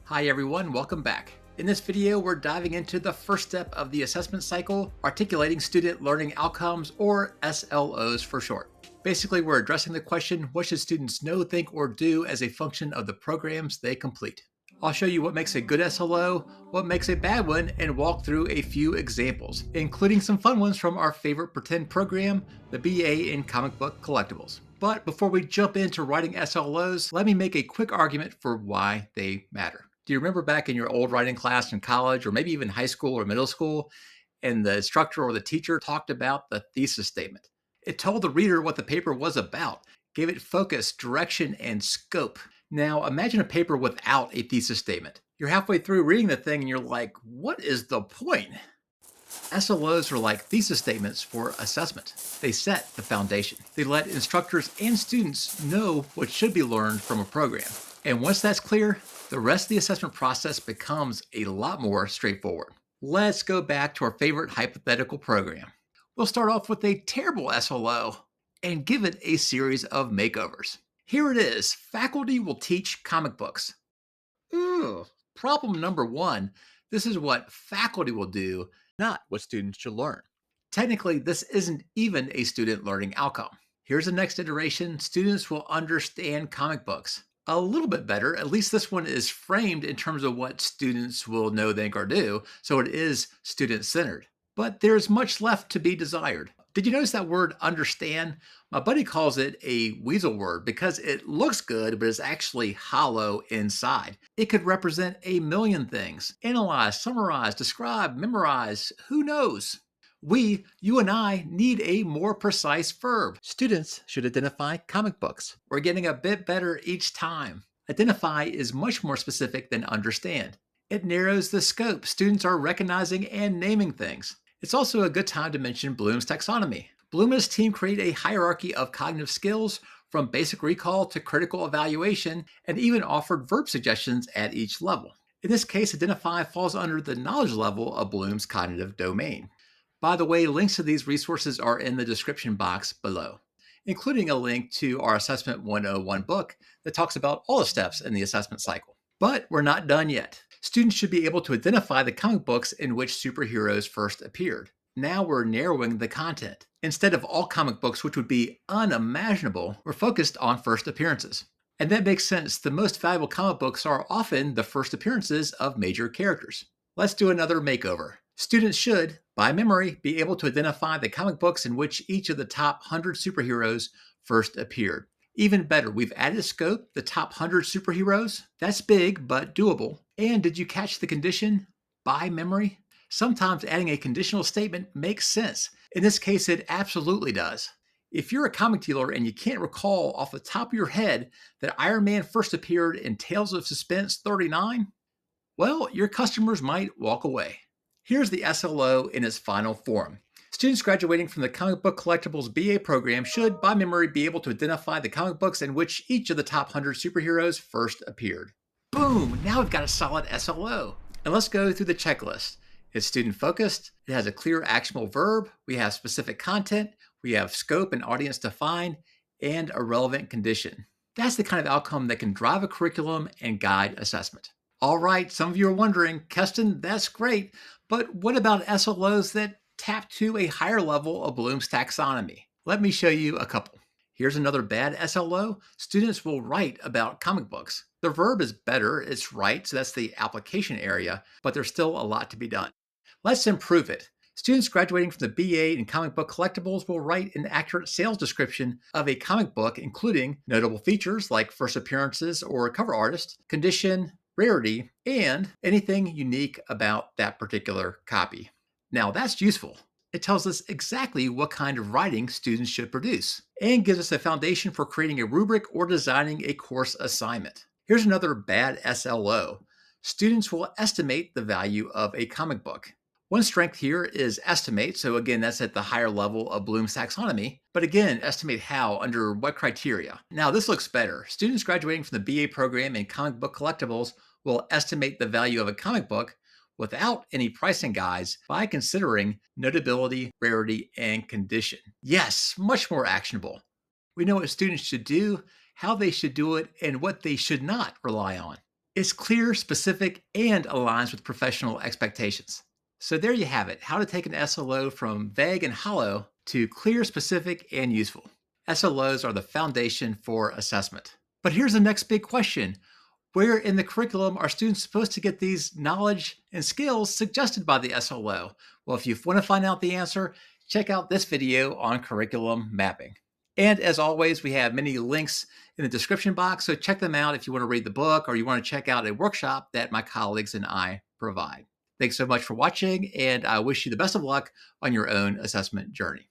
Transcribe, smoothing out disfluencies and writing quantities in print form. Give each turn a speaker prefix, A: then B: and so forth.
A: Hi everyone, welcome back. In this video, we're diving into the first step of the assessment cycle, articulating student learning outcomes, or SLOs for short. Basically, we're addressing the question, what should students know, think, or do as a function of the programs they complete? I'll show you what makes a good SLO, what makes a bad one, and walk through a few examples, including some fun ones from our favorite pretend program, the BA in Comic Book Collectibles. But before we jump into writing SLOs, let me make a quick argument for why they matter. Do you remember back in your old writing class in college, or maybe even high school or middle school, and the instructor or the teacher talked about the thesis statement? It told the reader what the paper was about, gave it focus, direction, and scope. Now, imagine a paper without a thesis statement. You're halfway through reading the thing and you're like, what is the point? SLOs are like thesis statements for assessment. They set the foundation. They let instructors and students know what should be learned from a program. And once that's clear, the rest of the assessment process becomes a lot more straightforward. Let's go back to our favorite hypothetical program. We'll start off with a terrible SLO and give it a series of makeovers. Here it is. Faculty will teach comic books. Ooh, problem number one. This is what faculty will do, not what students should learn. Technically, this isn't even a student learning outcome. Here's the next iteration. Students will understand comic books. A little bit better. At least this one is framed in terms of what students will know, think, or do, so it is student-centered. But there's much left to be desired. Did you notice that word understand? My buddy calls it a weasel word because it looks good, but is actually hollow inside. It could represent a million things. Analyze, summarize, describe, memorize, who knows? We, you and I, need a more precise verb. Students should identify comic books. We're getting a bit better each time. Identify is much more specific than understand. It narrows the scope. Students are recognizing and naming things. It's also a good time to mention Bloom's taxonomy. Bloom and his team create a hierarchy of cognitive skills from basic recall to critical evaluation, and even offered verb suggestions at each level. In this case, identify falls under the knowledge level of Bloom's cognitive domain. By the way, links to these resources are in the description box below, including a link to our Assessment 101 book that talks about all the steps in the assessment cycle. But we're not done yet. Students should be able to identify the comic books in which superheroes first appeared. Now we're narrowing the content. Instead of all comic books, which would be unimaginable, we're focused on first appearances. And that makes sense. The most valuable comic books are often the first appearances of major characters. Let's do another makeover. Students should, by memory, be able to identify the comic books in which each of the top 100 superheroes first appeared. Even better, we've added a scope, the top 100 superheroes. That's big, but doable. And did you catch the condition? By memory? Sometimes adding a conditional statement makes sense. In this case, it absolutely does. If you're a comic dealer and you can't recall off the top of your head that Iron Man first appeared in Tales of Suspense 39, well, your customers might walk away. Here's the SLO in its final form. Students graduating from the Comic Book Collectibles BA program should, by memory, be able to identify the comic books in which each of the top 100 superheroes first appeared. Boom! Now we've got a solid SLO. And let's go through the checklist. It's student-focused, it has a clear actionable verb, we have specific content, we have scope and audience defined, and a relevant condition. That's the kind of outcome that can drive a curriculum and guide assessment. All right, some of you are wondering, Keston, that's great, but what about SLOs that tap to a higher level of Bloom's taxonomy? Let me show you a couple. Here's another bad SLO. Students will write about comic books. The verb is better, it's write, so that's the application area, but there's still a lot to be done. Let's improve it. Students graduating from the BA in Comic Book Collectibles will write an accurate sales description of a comic book, including notable features like first appearances or cover artist, condition, rarity, and anything unique about that particular copy. Now that's useful. It tells us exactly what kind of writing students should produce and gives us a foundation for creating a rubric or designing a course assignment. Here's another bad SLO. Students will estimate the value of a comic book. One strength here is estimate, so again, that's at the higher level of Bloom's taxonomy, but again, estimate how, under what criteria. Now this looks better. Students graduating from the BA program in Comic Book Collectibles will estimate the value of a comic book without any pricing guides by considering notability, rarity, and condition. Yes, much more actionable. We know what students should do, how they should do it, and what they should not rely on. It's clear, specific, and aligns with professional expectations. So there you have it, how to take an SLO from vague and hollow to clear, specific, and useful. SLOs are the foundation for assessment. But here's the next big question. Where in the curriculum are students supposed to get these knowledge and skills suggested by the SLO? Well, if you want to find out the answer, check out this video on curriculum mapping. And as always, we have many links in the description box, so check them out if you want to read the book or you want to check out a workshop that my colleagues and I provide. Thanks so much for watching, and I wish you the best of luck on your own assessment journey.